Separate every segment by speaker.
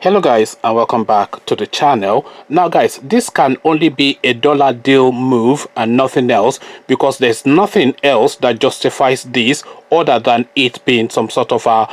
Speaker 1: Hello guys, and welcome back to the channel. Now guys, this can only be a dollar deal move and nothing else, because there's nothing else that justifies this other than it being some sort of a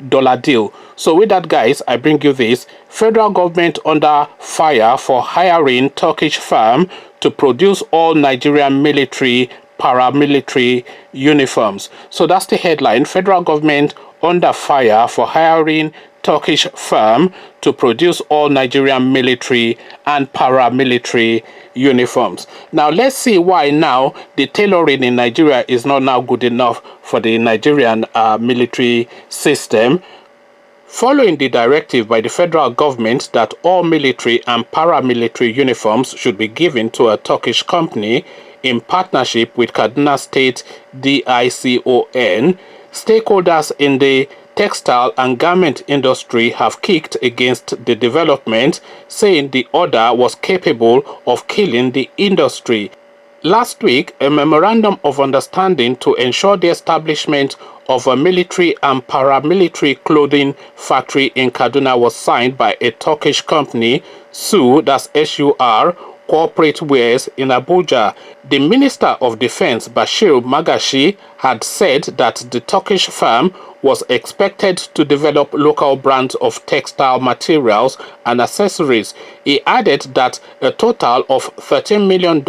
Speaker 1: dollar deal. So with that guys, I bring you this: federal government under fire for hiring Turkish firm to produce all Nigerian military paramilitary uniforms. So that's the headline: federal government under fire for hiring Turkish firm to produce all Nigerian military and paramilitary uniforms. Now let's see why now the tailoring in Nigeria is not now good enough for the Nigerian military system. Following the directive by the federal government that all military and paramilitary uniforms should be given to a Turkish company in partnership with Kaduna State DICON, stakeholders in the textile and garment industry have kicked against the development, saying the order was capable of killing the industry. Last week, a memorandum of understanding to ensure the establishment of a military and paramilitary clothing factory in Kaduna was signed by a Turkish company, SUR, that's SUR, Corporate Wares in Abuja. The Minister of Defense, Bashir Magashi, had said that the Turkish firm was expected to develop local brands of textile materials and accessories. He added that a total of $13 million,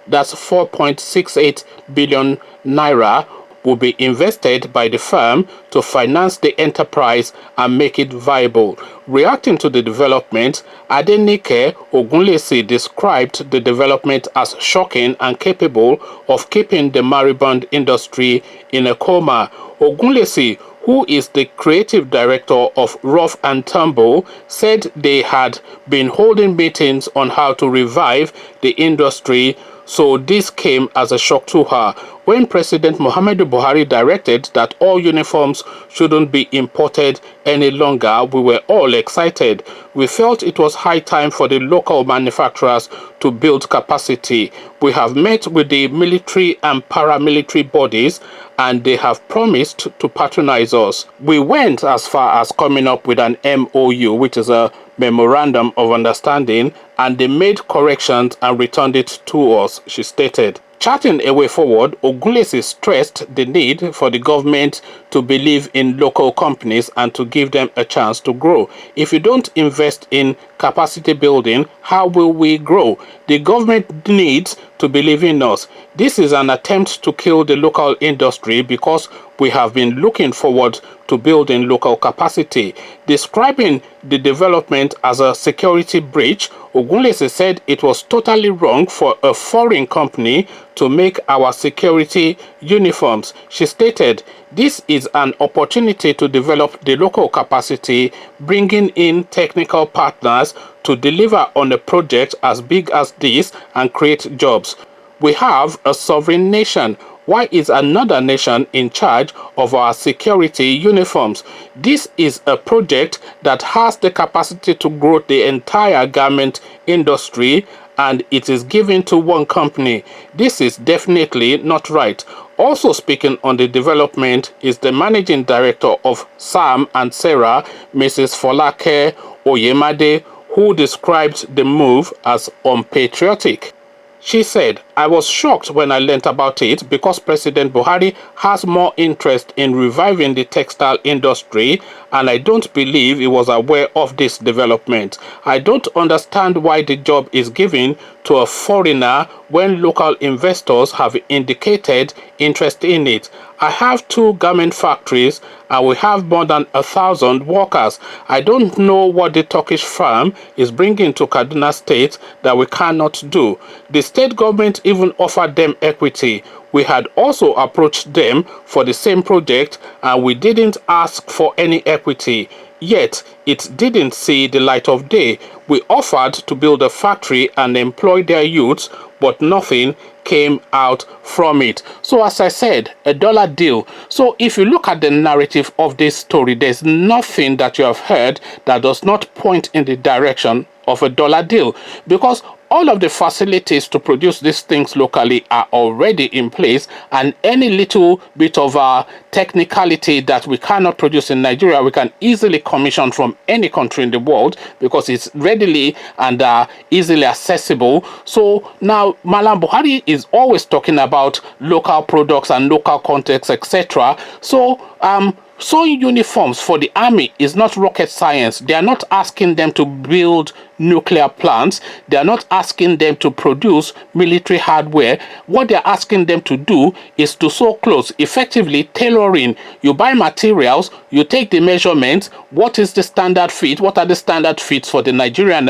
Speaker 1: that's 4.68 billion naira, will be invested by the firm to finance the enterprise and make it viable. Reacting to the development, Adenike Ogunlesi described the development as shocking and capable of keeping the moribund industry in a coma. Ogunlesi, who is the creative director of Rough and Tumble, said they had been holding meetings on how to revive the industry, so this came as a shock to her. When President Muhammadu Buhari directed that all uniforms shouldn't be imported any longer, we were all excited. We felt it was high time for the local manufacturers to build capacity. We have met with the military and paramilitary bodies, and they have promised to patronize us. We went as far as coming up with an MOU, which is a memorandum of understanding, and they made corrections and returned it to us, she stated. Charting a way forward, Ogunlesi stressed the need for the government to believe in local companies and to give them a chance to grow. If you don't invest in capacity building, how will we grow? The government needs to believe in us. This is an attempt to kill the local industry because we have been looking forward to building local capacity. Describing the development as a security breach, Ogunlesi said it was totally wrong for a foreign company to make our security uniforms. She stated, "This is an opportunity to develop the local capacity, bringing in technical partners to deliver on a project as big as this and create jobs. We have a sovereign nation. Why is another nation in charge of our security uniforms? This is a project that has the capacity to grow the entire garment industry, and it is given to one company. This is definitely not right." Also speaking on the development is the managing director of Sam and Sarah, Mrs. Folake Oyemade, who described the move as unpatriotic. She said, "I was shocked when I learnt about it because President Buhari has more interest in reviving the textile industry, and I don't believe he was aware of this development. I don't understand why the job is given to a foreigner when local investors have indicated interest in it. I have 2 garment factories and we have more than 1,000 workers. I don't know what the Turkish firm is bringing to Kaduna State that we cannot do. The state government even offered them equity. We had also approached them for the same project and we didn't ask for any equity. Yet, it didn't see the light of day. We offered to build a factory and employ their youths, but nothing came out from it." So as I said, a dollar deal. So if you look at the narrative of this story, there's nothing that you have heard that does not point in the direction of a dollar deal, because all of the facilities to produce these things locally are already in place, and any little bit of technicality that we cannot produce in Nigeria, we can easily commission from any country in the world because it's readily and easily accessible. So now Malam Buhari is always talking about local products and local context, etc. So sewing uniforms for the army is not rocket science. They are not asking them to build nuclear plants. They are not asking them to produce military hardware. What they are asking them to do is to sew clothes, effectively tailoring. You buy materials, you take the measurements. What is the standard fit? What are the standard fits for the Nigerian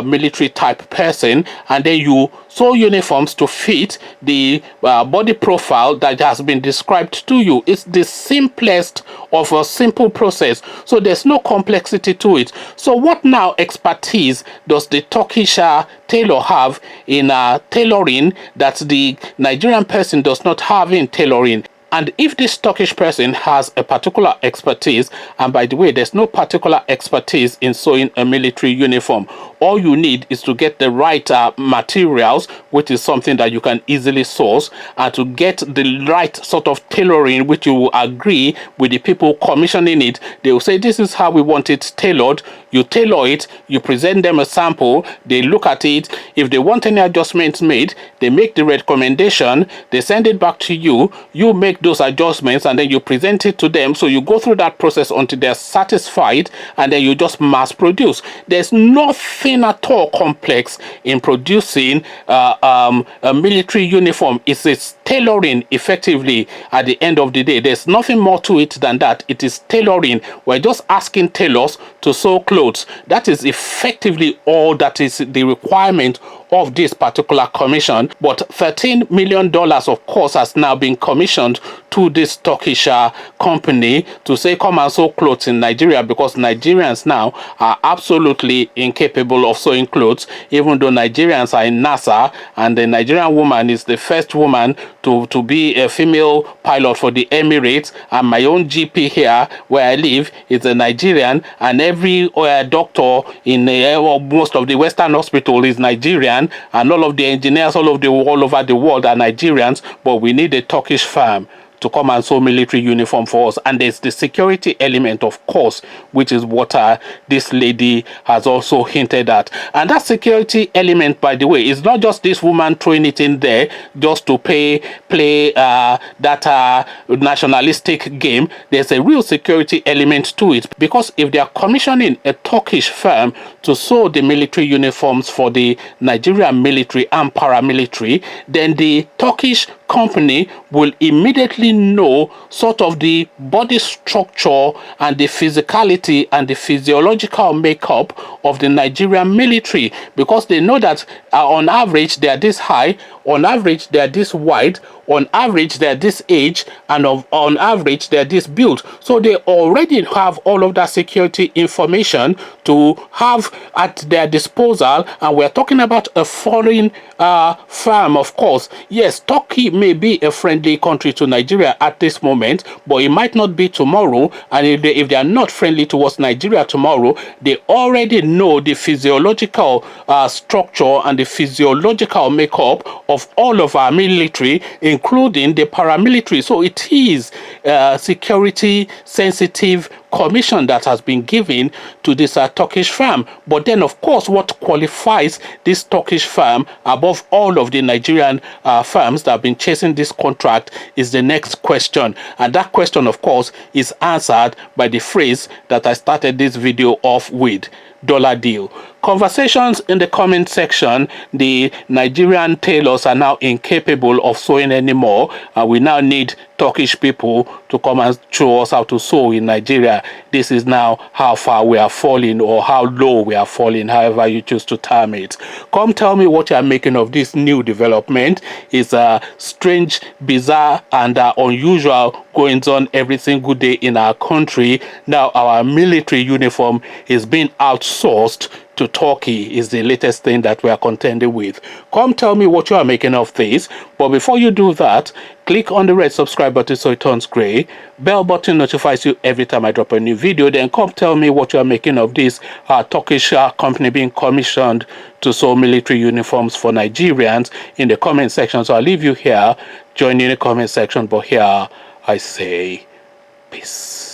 Speaker 1: military type person? And then you sew uniforms to fit the body profile that has been described to you. It's the simplest of a simple process. So there's no complexity to it. So what now expertise does the Turkish tailor have in tailoring that the Nigerian person does not have in tailoring? And if this Turkish person has a particular expertise, and by the way, there's no particular expertise in sewing a military uniform, all you need is to get the right materials, which is something that you can easily source, and to get the right sort of tailoring, which you will agree with the people commissioning it. They will say, this is how we want it tailored. You tailor it, you present them a sample, they look at it. If they want any adjustments made, they make the recommendation, they send it back to you, you make those adjustments, and then you present it to them. So you go through that process until they're satisfied, and then you just mass produce. There's nothing at all complex in producing a military uniform. It's tailoring effectively at the end of the day. There's nothing more to it than that. It is tailoring. We're just asking tailors to sew clothes. That is effectively all that is the requirement of this particular commission. But $13 million, of course, has now been commissioned to this Turkish company to say, come and sew clothes in Nigeria, because Nigerians now are absolutely incapable of sewing clothes, even though Nigerians are in NASA, and the Nigerian woman is the first woman to be a female pilot for the Emirates, and my own GP here where I live is a Nigerian, and every doctor in most of the Western hospital is Nigerian, and all of the engineers all over the world are Nigerians. But we need a Turkish firm to come and sew military uniform for us. And there's the security element, of course, which is what this lady has also hinted at. And that security element, by the way, is not just this woman throwing it in there just to play that nationalistic game. There's a real security element to it, because if they are commissioning a Turkish firm to sew the military uniforms for the Nigerian military and paramilitary, then the Turkish company will immediately know sort of the body structure and the physicality and the physiological makeup of the Nigerian military, because they know that on average they are this high, on average they are this wide, on average they are this age, and on average they are this build. So they already have all of that security information to have at their disposal. And we're talking about a foreign firm, of course. Yes, Turkey may be a friendly country to Nigeria at this moment, but it might not be tomorrow. And if they are not friendly towards Nigeria tomorrow, they already know the physiological structure and the physiological makeup of all of our military, including the paramilitary. So it is security sensitive commission that has been given to this Turkish firm. But then, of course, what qualifies this Turkish firm above all of the Nigerian firms that have been chasing this contract is the next question. And that question, of course, is answered by the phrase that I started this video off with: dollar deal. Conversations in the comment section. The Nigerian tailors are now incapable of sewing anymore, and we now need Turkish people to come and show us how to sew in Nigeria. This is now how far we are falling, or how low we are falling, however you choose to term it. Come tell me what you are making of this new development. It's a strange, bizarre, and unusual goings on every single day in our country. Now our military uniform is being outsourced to Turkey is the latest thing that we are contending with. Come tell me what you are making of this. But before you do that, click on the red subscribe button so it turns gray. Bell button notifies you every time I drop a new video. Then come tell me what you are making of this Turkish company being commissioned to sew military uniforms for Nigerians in the comment section. So I'll leave you here. Join in the comment section. But here I say peace.